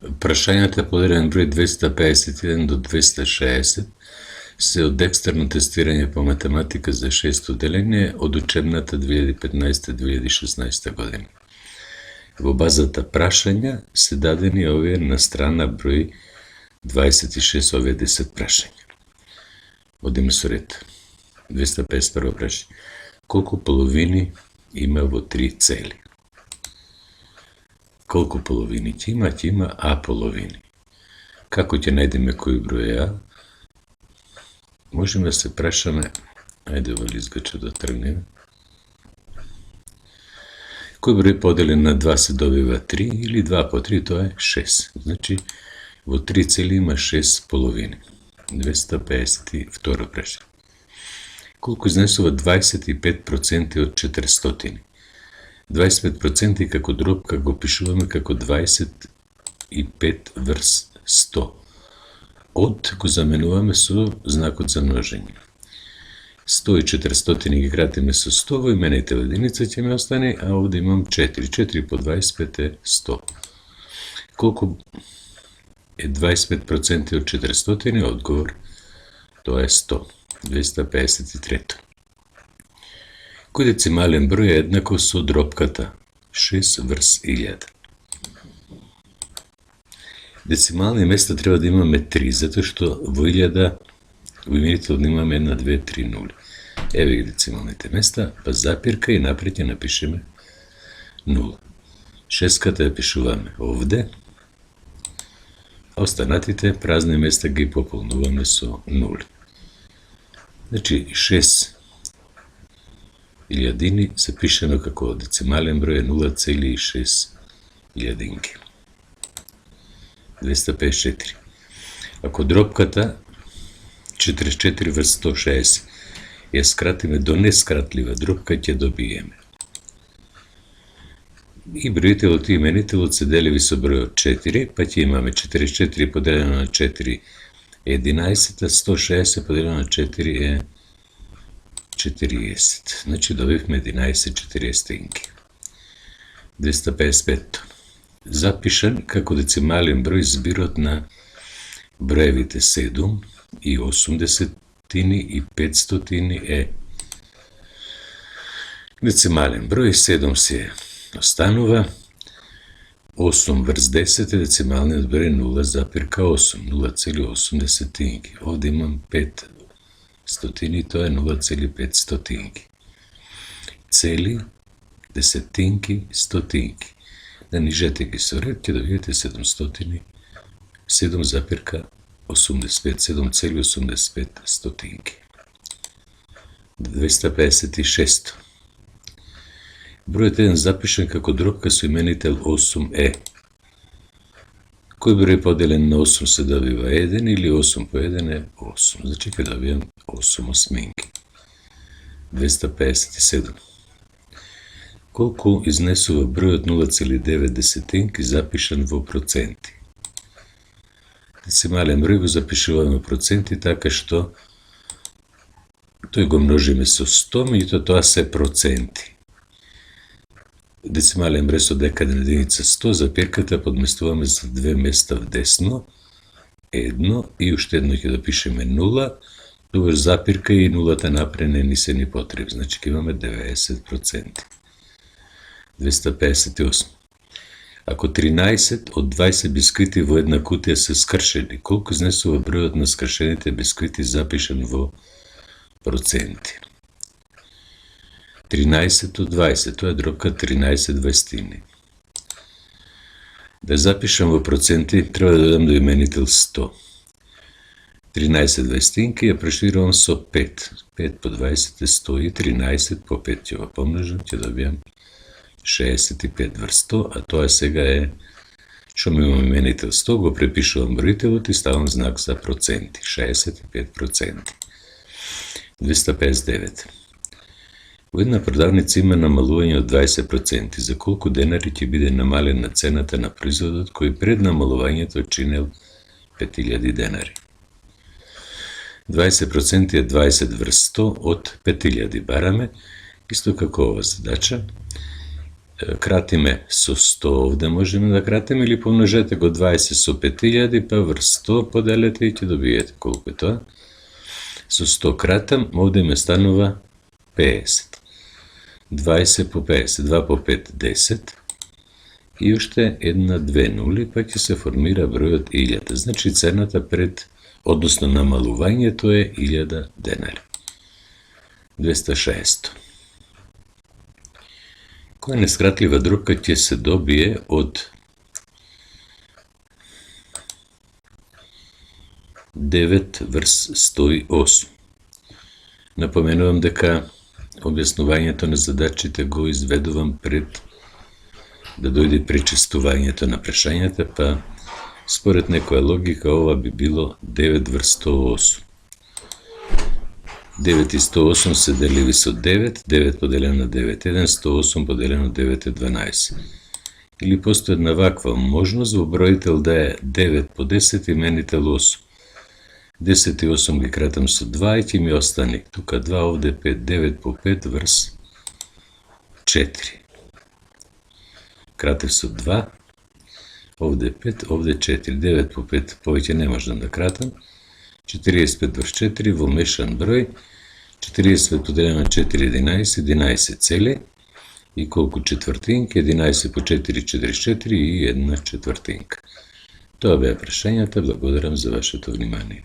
Прашањата по одреден број 251 до 260 се од екстерно тестирање по математика за 6-то делење од учебната 2015-2016 година. Во базата прашања се дадени овие на страна број 26 овие 10 прашања. Одиме со ред. 251 прашање. Колку половини има во 3 цели? Колку половини ќе има? Ќе има А половини. Како ќе најдеме кој број е А? Можеме да се прашаме, ајде во лизгача да тргнеме. Кој број поделен на 2 се добива 3 или 2 по 3, тоа е 6. Значи, во 3 цели има 6 половини. 252 прашање. Колку изнесува 25% од 400? 25% како дробка го пишуваме како 25 врз 100. Од го заменуваме со знакот за множење. 100 и 400 ги кратиме со 100, во имените единица ќе ми остане, а овде имам 4. 4 по 25 е 100. Колку е 25% од 400? Одговор, тоа е 100. 253. Кој децимален број е еднаков со дробката 6 врз 1000? Децимални места треба да имаме 3, затоа што во 1000 во имените имаме 1, 2, 3, 0. Еве ги децималните места, па запирка и напред ја напишеме 0. Шеската ја пишуваме овде, а останатите празни места ги пополнуваме со 0. Значи 6 илјадини се пишено како децимален број е 0,6 илјадинки. 254. Ако дробката 44 врз 160 ја скратиме до нескратлива дробка, ќе добиеме. И броителот и именителот се делеви со бројот 4, па ќе имаме 44 поделено на 4 е 11, 160 поделено на 4 е 40. Значи добивме 11,40. 255. Запишан како децимален број збирот на броевите 7 и 80 и 500 е децимален број, 7 се останува, 8 врз 10 е децималниот број 0,8, 0,80. Овде имам 5 стотини, тоа е 0,5 стотинки. Цели, десетинки, стотинки. Да нижете ги со ред, ќе добиете 700, 7,85, 7,85 стотинки. 256. Бројот 1 запишен како дробка со именител 8 е. Кој број поделен на 8 се добива 1 или 8 по 1 е 8. Значи ќе добијам 8 осминки. 257. Колку изнесува бројот 0,9 десетинки запишан во проценти? Децимален број го запишуваме во проценти така што тој го множиме со 100, меѓутоа тоа се проценти. Децимален број со декадна единица 100, запирката подместуваме за 2 места вдесно, 1 и уште едно ќе допишеме 0, довер запирка и нулата напред не ни се ни потреб, значи ќе имаме 90%. 258. Ако 13 од 20 бисквити во една кутија се скршени, колку изнесува бројот на скршените бисквити запишан во проценти? 13 од 20, тоа е дробка 13 дваестини. Да запишам во проценти, треба да додам до именител 100. 13 дваестинки ја проширувам со 5. 5 по 20 е 100 и 13 по 5 ќе го помножам, ќе добијам 65 врз 100, а тоа сега е, што ми имам именител 100, го препишувам броителот и ставам знак за проценти, 65%. 259. Во една продавница има намалување од 20%, за колку денари ќе биде намалена цената на производот кој пред намалувањето чинел 5000 денари. 20% е 20 врз 100 од 5000 бараме, исто како ова задача, кратиме со 100, овде можеме да кратиме, или помножете го 20 со 5000, па врз 100 поделете и ќе добиете колку е тоа. Со 100 кратам, овде ме станува 50. 20 по 50, 2 по 5, 10. И уште една, две нули, па ќе се формира бројот 1000. Значи цената пред, односно намалувањето е 1000 денари. 260. Која нескратлива дробка ќе се добие од 9 врз 108? Напоменувам дека објаснувањето на задачите го изведувам пред да дојде пречистувањето на прашањата, па според некоја логика ова би било 9 врз 108. 9 и 108 се деливи со 9, 9 поделено на 9 1, 108 поделено на 9 е 12. Или постои една ваква можност во бројител да е 9 по 10 именител 8. 10 и 8 ги кратам со 2 и ќе ми остане тука 2, овде 5, 9 по 5 врз 4. Кратев со 2, овде 5, овде 4, 9 по 5, повеќе не можам да кратам. 45 врз 4 во мешан број, 45 поделено на 4 11, 11 цели и колку четвртинки, 11 по 4 44 и 1 четвртинка. Тоа беа прашањата, благодарам за вашето внимание.